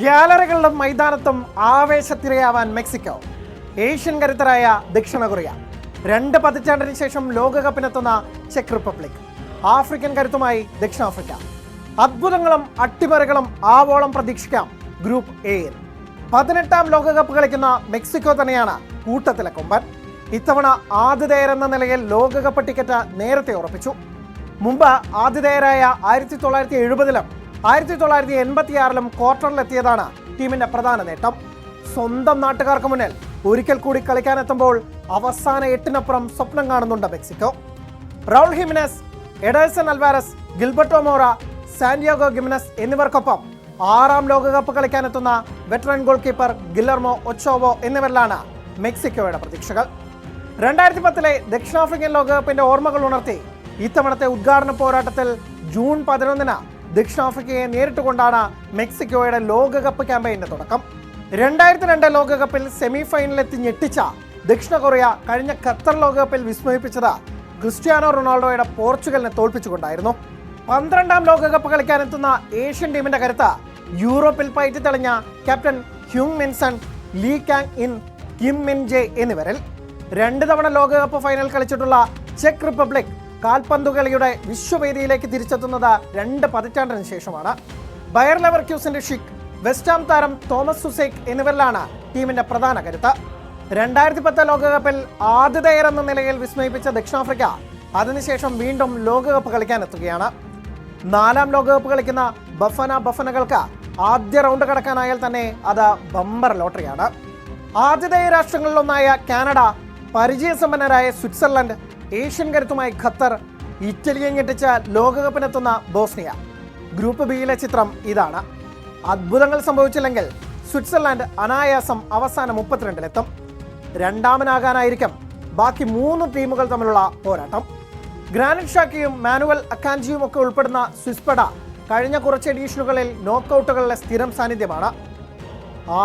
ഗ്യാലറികളിലും മൈതാനത്തും ആവേശത്തിരയാവാൻ Mexico. Asian കരുത്തരായ ദക്ഷിണ Korea. 2 പതിറ്റാണ്ടിന് ശേഷം ലോകകപ്പിനെത്തുന്ന ചെക്ക് റിപ്പബ്ലിക്. ആഫ്രിക്കൻ കരുത്തുമായി ദക്ഷിണാഫ്രിക്ക. അത്ഭുതങ്ങളും അട്ടിമറികളും ആവോളം പ്രതീക്ഷിക്കാം ഗ്രൂപ്പ് എയിൽ. 18ാം ലോകകപ്പ് കളിക്കുന്ന മെക്സിക്കോ തന്നെയാണ് കൂട്ടത്തിലെ കൊമ്പൻ. ഇത്തവണ ആതിഥേയരെന്ന നിലയിൽ ലോകകപ്പ് ടിക്കറ്റ് നേരത്തെ ഉറപ്പിച്ചു. മുമ്പ് ആതിഥേയരായ 1970-ലും 1986-ലും ക്വാർട്ടറിലെത്തിയതാണ് ടീമിന്റെ പ്രധാന നേട്ടം. സ്വന്തം നാട്ടുകാർക്ക് മുന്നിൽ ഒരിക്കൽ കൂടി കളിക്കാനെത്തുമ്പോൾ അവസാന 8-നപ്പുറം സ്വപ്നം കാണുന്നുണ്ട് Mexico. Raul Jimenez, Edson Alvarez, Gilberto Mora, Santiago Gimenez എന്നിവർക്കൊപ്പം 6ാം ലോകകപ്പ് കളിക്കാനെത്തുന്ന veteran goalkeeper Guillermo Ochoa എന്നിവരിലാണ് മെക്സിക്കോയുടെ പ്രതീക്ഷകൾ. 2010-ലെ ദക്ഷിണാഫ്രിക്കൻ ലോകകപ്പിന്റെ ഓർമ്മകൾ ഉണർത്തി ഇത്തവണത്തെ ഉദ്ഘാടന പോരാട്ടത്തിൽ ജൂൺ 11-ന് ദക്ഷിണാഫ്രിക്കയെ നേരിട്ടുകൊണ്ടാണ് മെക്സിക്കോയുടെ ലോകകപ്പ് ക്യാമ്പയിന്റെ തുടക്കം. 2002 ലോകകപ്പിൽ സെമി ഫൈനലിലെത്തി ഞെട്ടിച്ച ദക്ഷിണ കൊറിയ കഴിഞ്ഞ ഖത്തർ ലോകകപ്പിൽ വിസ്മയിപ്പിച്ചത് ക്രിസ്ത്യാനോ റൊണാൾഡോയുടെ പോർച്ചുഗലിനെ തോൽപ്പിച്ചുകൊണ്ടായിരുന്നു. 12ാം ലോകകപ്പ് കളിക്കാനെത്തുന്ന ഏഷ്യൻ ടീമിന്റെ കരുത്ത് യൂറോപ്പിൽ പയറ്റി തെളിഞ്ഞ captain Heung Min Son, Lee Kang In, Kim Min Jae എന്നിവരിൽ. 2 തവണ ലോകകപ്പ് ഫൈനൽ കളിച്ചിട്ടുള്ള ചെക്ക് റിപ്പബ്ലിക് കാൽപന്തുകളിയുടെ വിശ്വവേദിയിലേക്ക് തിരിച്ചെത്തുന്നത് 2 പതിറ്റാണ്ടിന് ശേഷമാണ്. ബയർ ലെവർക്യൂസന്റെ ഷിക്, വെസ്റ്റാം താരം തോമസ് സുസേക്ക് എന്നിവരിലാണ് ടീമിന്റെ പ്രധാന കരുത്ത്. 2010 ലോകകപ്പിൽ ആതിഥേയരെന്ന നിലയിൽ വിസ്മയിപ്പിച്ച ദക്ഷിണാഫ്രിക്ക അതിനുശേഷം വീണ്ടും ലോകകപ്പ് കളിക്കാനെത്തുകയാണ്. 4ാം ലോകകപ്പ് കളിക്കുന്ന ബഫനകൾക്ക് ആദ്യ റൗണ്ട് കടക്കാനായാൽ തന്നെ അത് ബമ്പർ ലോട്ടറിയാണ്. ആതിഥേയ രാഷ്ട്രങ്ങളിലൊന്നായ കാനഡ, പരിചയസമ്പന്നരായ സ്വിറ്റ്സർലൻഡ്, ഏഷ്യൻ കരുത്തുമായി ഖത്തർ, ഇറ്റലിയെ ഞെട്ടിച്ച ലോകകപ്പിനെത്തുന്ന ബോസ്നിയ. ഗ്രൂപ്പ് ബിയിലെ ചിത്രം ഇതാണ്. അത്ഭുതങ്ങൾ സംഭവിച്ചില്ലെങ്കിൽ സ്വിറ്റ്സർലൻഡ് അനായാസം അവസാന 32-ലെത്തും. രണ്ടാമനാകാനായിരിക്കും ബാക്കി 3 ടീമുകൾ തമ്മിലുള്ള പോരാട്ടം. ഗ്രാനിറ്റ് ഷാക്കിയും മാനുവൽ അക്കാൻജിയും ഒക്കെ ഉൾപ്പെടുന്ന സ്വിസ് പട കഴിഞ്ഞ കുറച്ച് എഡീഷനുകളിൽ നോക്കൌട്ടുകളിലെ സ്ഥിരം സാന്നിധ്യമാണ്.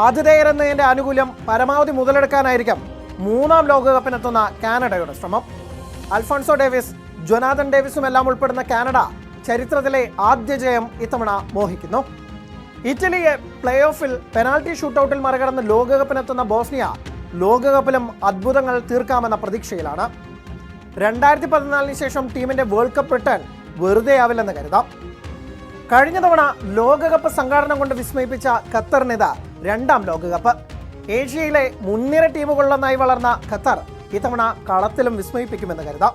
ആതിഥേയരെന്നതിന്റെ ആനുകൂല്യം പരമാവധി മുതലെടുക്കാനായിരിക്കും 3ാം ലോകകപ്പിനെത്തുന്ന കാനഡയുടെ ശ്രമം. അൽഫോൺസോ ഡേവിസ്, ജൊനാഥൻ ഡേവിസും എല്ലാം ഉൾപ്പെടുന്ന കാനഡ ചരിത്രത്തിലെ ആദ്യ ജയം ഇത്തവണ മോഹിക്കുന്നു. ഇറ്റലിയെ പ്ലേ ഓഫിൽ പെനാൽറ്റി ഷൂട്ടൌട്ടിൽ മറികടന്ന് ലോകകപ്പിനെത്തുന്ന ബോസ്നിയ ലോകകപ്പിലും അത്ഭുതങ്ങൾ തീർക്കാമെന്ന പ്രതീക്ഷയിലാണ്. 2014-ന് ശേഷം ടീമിന്റെ വേൾഡ് കപ്പ് റിട്ടേൺ വെറുതെയാവില്ലെന്ന് കരുതാം. കഴിഞ്ഞ തവണ ലോകകപ്പ് സംഘാടനം കൊണ്ട് വിസ്മയിപ്പിച്ച ഖത്തറിനിത് 2ാം ലോകകപ്പ്. ഏഷ്യയിലെ മുൻനിര ടീമുകളിലൊന്നായി വളർന്ന ഖത്തർ ഇത്തവണ കളത്തിലും വിസ്മയിപ്പിക്കുമെന്ന് കരുതാം.